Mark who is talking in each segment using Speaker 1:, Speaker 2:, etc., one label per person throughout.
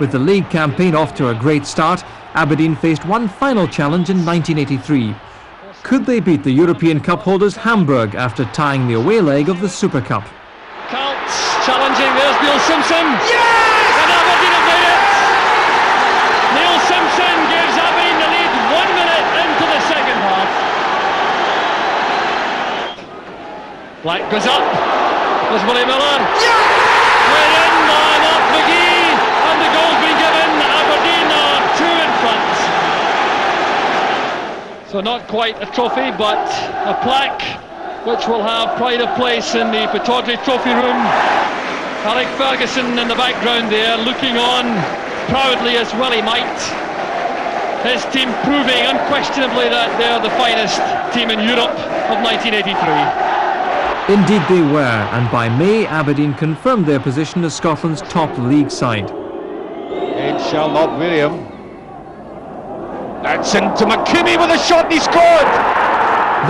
Speaker 1: With the league campaign off to a great start, Aberdeen faced one final challenge in 1983. Could they beat the European Cup holders Hamburg after tying the away leg of the Super Cup?
Speaker 2: Counts challenging, there's Neil Simpson. Yes! And Aberdeen have made it! Neil Simpson gives Aberdeen the lead 1 minute into the second half. Black goes up. There's Willie Miller. Yes! We're in by Mark McGee, and the goal's been given. Aberdeen are 2 in front. So not quite a trophy, but a plaque which will have pride of place in the p-3 trophy room. Alec Ferguson in the background there, looking on proudly as well he might. His team proving unquestionably that they're the finest team in Europe of 1983.
Speaker 1: Indeed they were, and by May, Aberdeen confirmed their position as Scotland's top league side.
Speaker 3: It shall not weary him. That's into McKimmie with a shot, and he scored!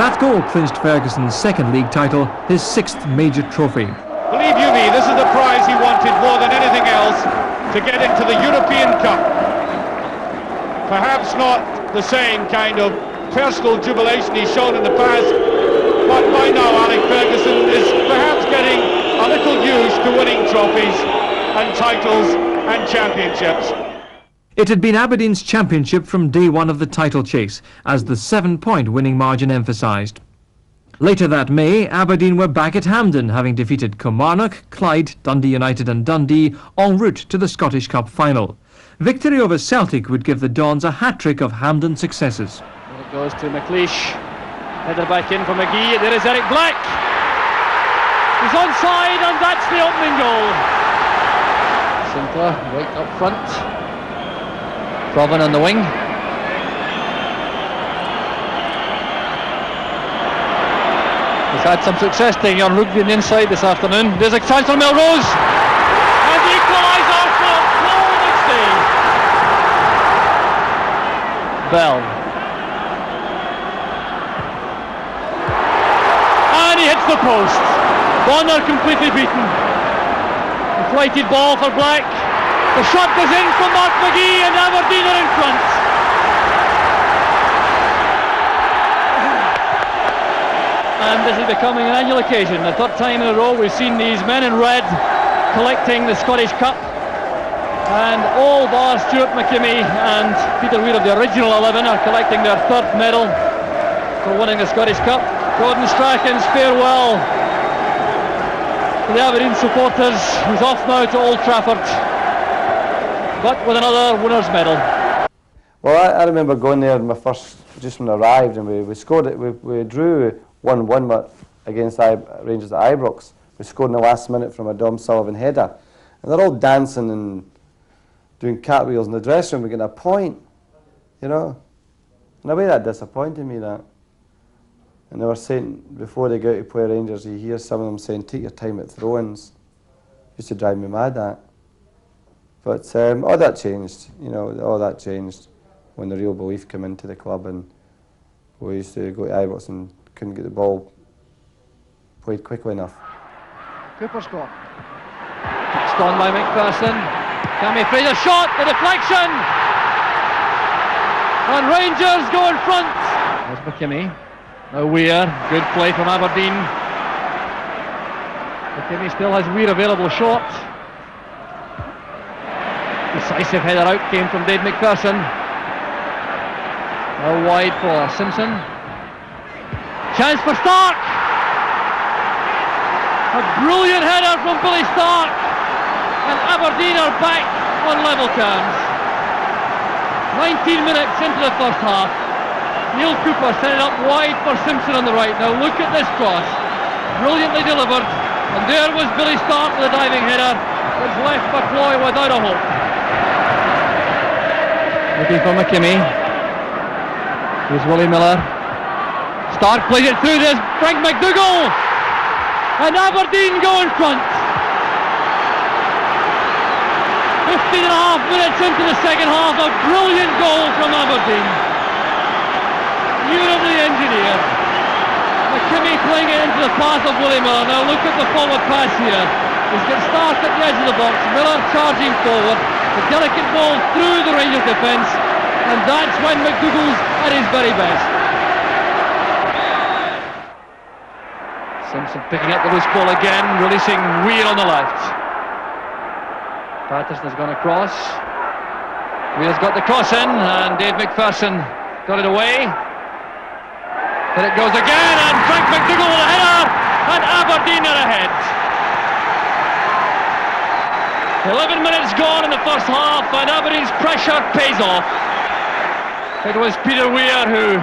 Speaker 1: That goal clinched Ferguson's second league title, his 6th major trophy.
Speaker 3: Believe you me, this is the prize he wanted more than anything else, to get into the European Cup. Perhaps not the same kind of personal jubilation he's shown in the past, but by now Alec Ferguson is perhaps getting a little used to winning trophies and titles and championships.
Speaker 1: It had been Aberdeen's championship from day one of the title chase, as the 7-point winning margin emphasised. Later that May, Aberdeen were back at Hampden, having defeated Kilmarnock, Clyde, Dundee United and Dundee en route to the Scottish Cup final. Victory over Celtic would give the Dons a hat-trick of Hampden successes.
Speaker 2: It goes to McLeish. Header back in for McGee. There is Eric Black. He's onside, and that's the opening goal. Sinclair right up front. Provan on the wing. He's had some success taking on rugby on the inside this afternoon. There's a chance for Melrose. And the equaliser for Paul McStay. Bell. And he hits the post. Bonner completely beaten. A flighted ball for Black. The shot goes in from Mark McGee, and Aberdeen are in front. And this is becoming an annual occasion. The 3rd time in a row we've seen these men in red collecting the Scottish Cup. And all bar Stuart McKimmie and Peter Weir of the original 11 are collecting their 3rd medal for winning the Scottish Cup. Gordon Strachan's farewell to the Aberdeen supporters, who's off now to Old Trafford, but with another winner's medal.
Speaker 4: Well, I remember going there just when I arrived, and we scored it. We drew 1-1 against Rangers at Ibrox. We scored in the last minute from a Dom Sullivan header, and they're all dancing and doing cartwheels in the dressing room. We're getting a point, you know. In a way, that disappointed me. That, and they were saying before they go out to play Rangers, you hear some of them saying, "Take your time at throw-ins." Used to drive me mad. That. But all that changed, you know, all that changed when the real belief came into the club, and we used to go to Ibrox and couldn't get the ball played quickly enough.
Speaker 2: Cooper score. Passed on by McPherson. Cammy Fraser shot, the deflection! And Rangers go in front. There's McKimmie. Now Weir, good play from Aberdeen. McKimmie still has Weir available short. Decisive header out came from Dave McPherson. Now wide for Simpson. Chance for Stark. A brilliant header from Billy Stark. And Aberdeen are back on level terms. 19 minutes into the 1st half. Neil Cooper set it up wide for Simpson on the right. Now look at this cross. Brilliantly delivered. And there was Billy Stark with a diving header, which left McCloy without a hope. Looking for McKimmie. Here's Willie Miller. Stark plays it through, there's Frank McDougall. And Aberdeen go in front. 15 and a half minutes into the second half, a brilliant goal from Aberdeen. Beautifully engineered. McKimmie playing it into the path of Willie Miller. Now look at the forward pass here. He's got Stark at the edge of the box, Miller charging forward. The delicate ball through the Rangers defence, and that's when McDougall's at his very best. Simpson picking up the loose ball again, releasing Weir on the left. Patterson has gone across. Weir's got the cross in, and Dave McPherson got it away. But it goes again, and Frank McDougall with a header, and Aberdeen are ahead. 11 minutes gone in the first half, and Aberdeen's pressure pays off. It was Peter Weir who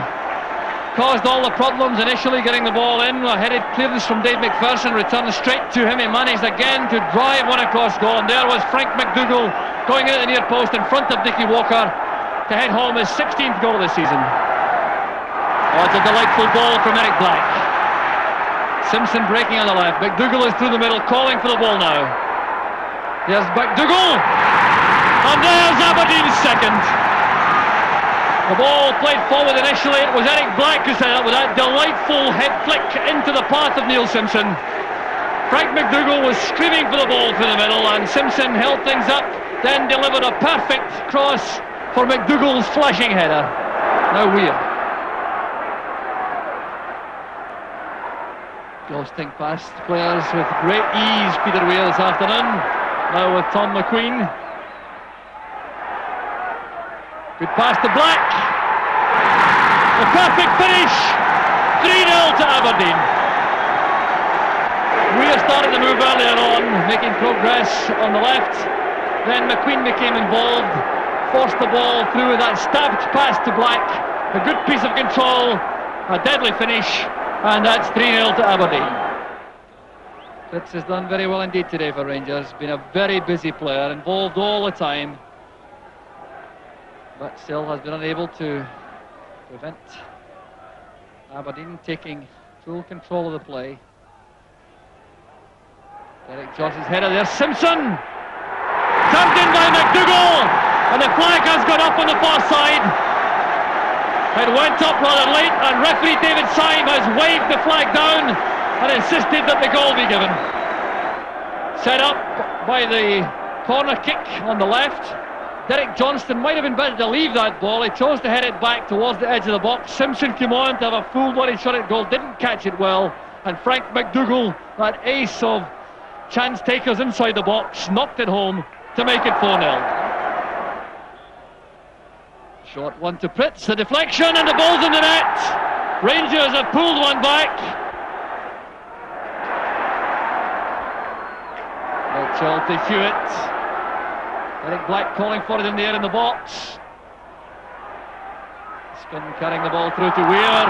Speaker 2: caused all the problems initially, getting the ball in. A headed clearance from Dave McPherson, returned straight to him. He managed again to drive one across goal, and there was Frank McDougall going out the near post in front of Dickie Walker to head home his 16th goal of the season. Oh, it's a delightful ball from Eric Black. Simpson breaking on the left. McDougall is through the middle, calling for the ball now. Here's McDougall, and there's Aberdeen's second. The ball played forward initially. It was Eric Black who set it up with that delightful head flick into the path of Neil Simpson. Frank McDougall was screaming for the ball through the middle, and Simpson held things up, then delivered a perfect cross for McDougall's flashing header. Now Weir. Ghosting past players with great ease, Peter Weir this afternoon. Now with Tom McQueen. Good pass to Black. The perfect finish. 3-0 to Aberdeen. Weir started to move earlier on, making progress on the left. Then McQueen became involved, forced the ball through with that stabbed pass to Black. A good piece of control, a deadly finish. And that's 3-0 to Aberdeen. Fritz has done very well indeed today for Rangers. Been a very busy player, involved all the time, but still has been unable to prevent Aberdeen taking full control of the play. Derek Johnson's header there. Simpson! Tapped in by McDougall! And the flag has gone up on the far side. It went up rather late, and referee David Syme has waved the flag down and insisted that the goal be given. Set up by the corner kick on the left. Derek Johnston might have been better to leave that ball. He chose to head it back towards the edge of the box. Simpson came on to have a full body shot at goal, didn't catch it well, and Frank McDougall, that ace of chance takers inside the box, knocked it home to make it 4-0. Short one to Pritz, the deflection, and the ball's in the net. Rangers have pulled one back. Mitchell to Hewitt. Eric Black calling for it in the air in the box. Spin carrying the ball through to Weir.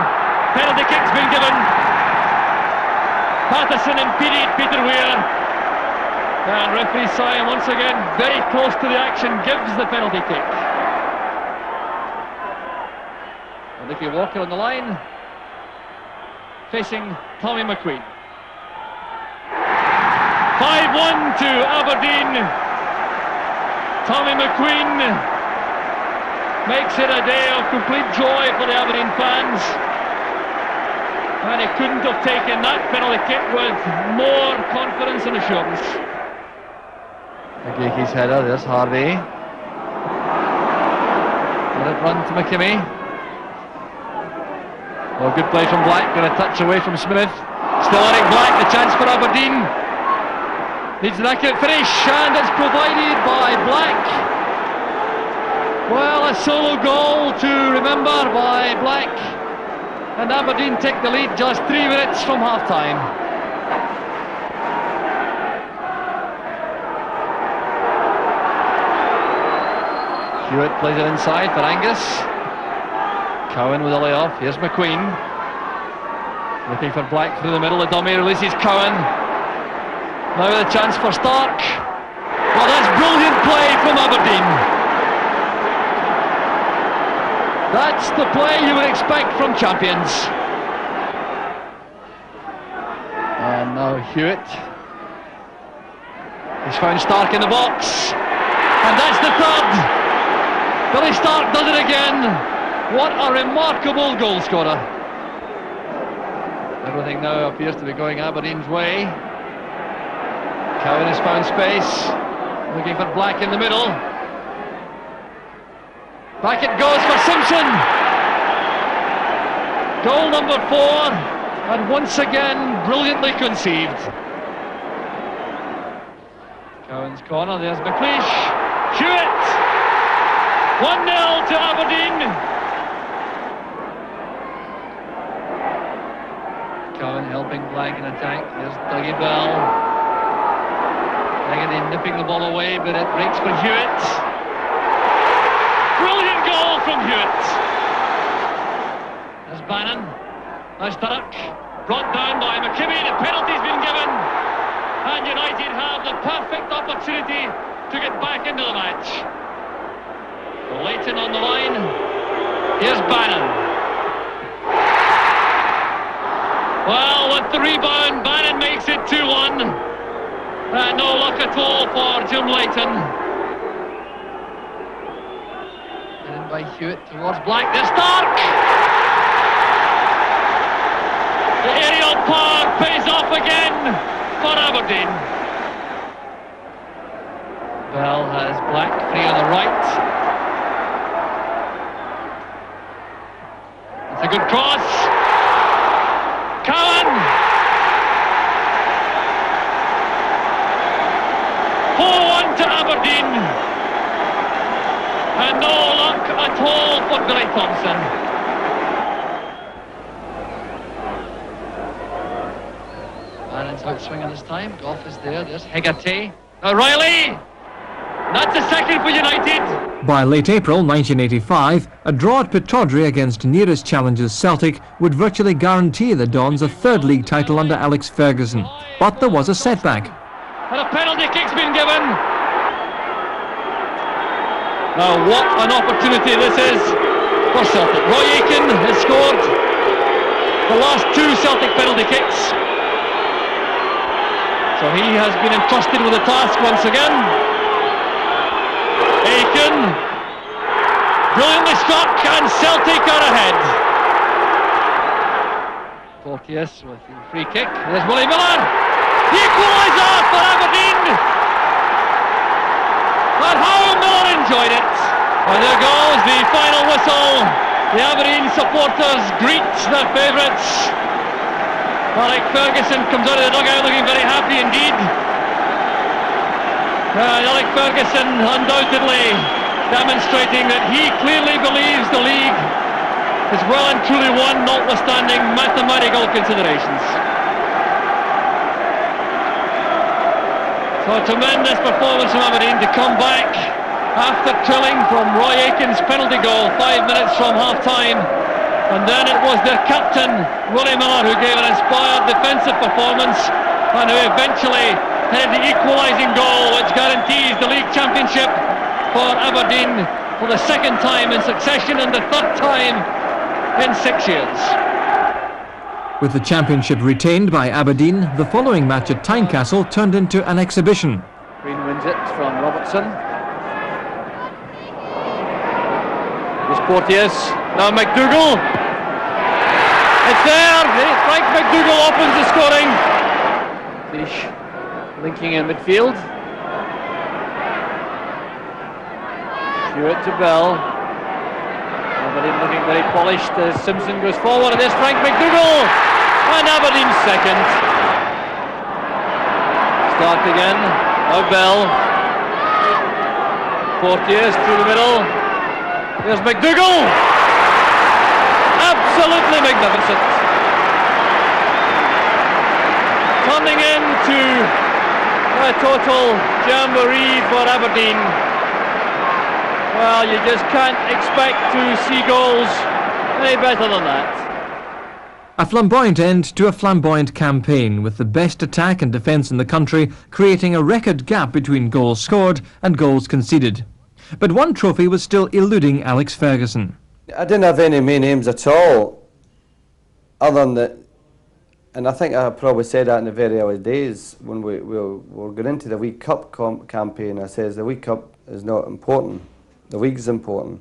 Speaker 2: Penalty kick's been given. Patterson impeded Peter Weir. And referee Syme once again very close to the action, gives the penalty kick. Dickie Walker on the line, facing Tommy McQueen. 5-1 to Aberdeen. Tommy McQueen makes it a day of complete joy for the Aberdeen fans. And he couldn't have taken that penalty kick with more confidence and assurance. Ageki's header, there's Harvey. Let it run to McKimmie. Oh, good play from Black, got a touch away from Smith. Still Eric Black, the chance for Aberdeen. Needs an accurate finish, and it's provided by Black. Well, a solo goal to remember by Black. And Aberdeen take the lead just 3 minutes from half-time. Hewitt plays it inside for Angus. Cowan with a layoff. Here's McQueen. Looking for Black through the middle. The dummy releases Cowan. Now the chance for Stark. Well, that's brilliant play from Aberdeen. That's the play you would expect from champions. And now Hewitt. He's found Stark in the box. And that's the third. Billy Stark does it again. What a remarkable goal scorer. Everything now appears to be going Aberdeen's way. Cowan has found space, looking for Black in the middle. Back it goes for Simpson. Goal number 4, and once again brilliantly conceived. Cowan's corner, there's McLeish. Hewitt! 1-0 to Aberdeen. Cowan helping Blank in attack. There's Dougie Bell. Haggerty nipping the ball away, but it breaks for Hewitt. Brilliant goal from Hewitt. There's Bannon. Nice Turek. Brought down by McKimmie. The penalty's been given. And United have the perfect opportunity to get back into the match. Leighton on the line. Here's Bannon. Well, with the rebound, Bannon makes it 2-1. No luck at all for Jim Leighton. And in by Hewitt towards Black. There's Stark! The aerial power pays off again for Aberdeen. Bell has Black free on the right. It's a good cross. Cowan! 4-1 to Aberdeen. And no luck at all for Billy Thompson. Bannon's out swinging this time. Goff is there. There's Haggerty. O'Reilly! That's a second for United.
Speaker 1: By late April 1985, a draw at Pittodrie against nearest challengers Celtic would virtually guarantee the Dons a third league title under Alex Ferguson. But there was a setback.
Speaker 2: And a penalty kick's been given. Now what an opportunity this is for Celtic. Roy Aitken has scored the last 2 Celtic penalty kicks. So he has been entrusted with the task once again. Aitken, brilliantly struck, and Celtic are ahead. Porteous with the free kick. There's Willie Miller. The equaliser for Aberdeen. And how Miller enjoyed it. And there goes the final whistle. The Aberdeen supporters greet their favourites. Alec Ferguson comes out of the dugout looking very happy indeed. Alec Ferguson undoubtedly demonstrating that he clearly believes the league is well and truly won, notwithstanding mathematical considerations. So a tremendous performance from Aberdeen to come back after trailing from Roy Aitken's penalty goal 5 minutes from half-time. And then it was their captain, Willie Miller, who gave an inspired defensive performance and who eventually headed the equalising goal, which guarantees the league championship for Aberdeen for the 2nd time in succession and the 3rd time in 6 years.
Speaker 1: With the championship retained by Aberdeen, the following match at Tynecastle turned into an exhibition.
Speaker 2: Green wins it from Robertson. Here's Porteous. Now McDougall. It's there. Frank McDougall opens the scoring. Fish linking in midfield. Hewitt to Bell. Aberdeen looking very polished as Simpson goes forward, and there's Frank McDougall. And Aberdeen second. Stark again. Now Bell. Porteous through the middle. There's McDougall. Absolutely magnificent. Turning into a total jamboree for Aberdeen. Well, you just can't expect to see goals any better than that.
Speaker 1: A flamboyant end to a flamboyant campaign, with the best attack and defence in the country creating a record gap between goals scored and goals conceded. But one trophy was still eluding Alex Ferguson.
Speaker 4: I didn't have any main aims at all, other than that, and I think I probably said that in the very early days when we were going into the League Cup campaign. I says the League Cup is not important, the league's important.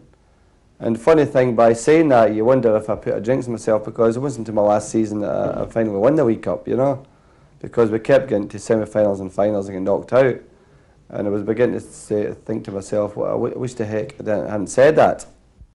Speaker 4: And funny thing, by saying that, you wonder if I put a jinx on myself, because it wasn't until my last season that I finally won the League Cup, you know, because we kept getting to semi-finals and finals and getting knocked out. And I was beginning to think to myself, well, I wish the heck I hadn't said that.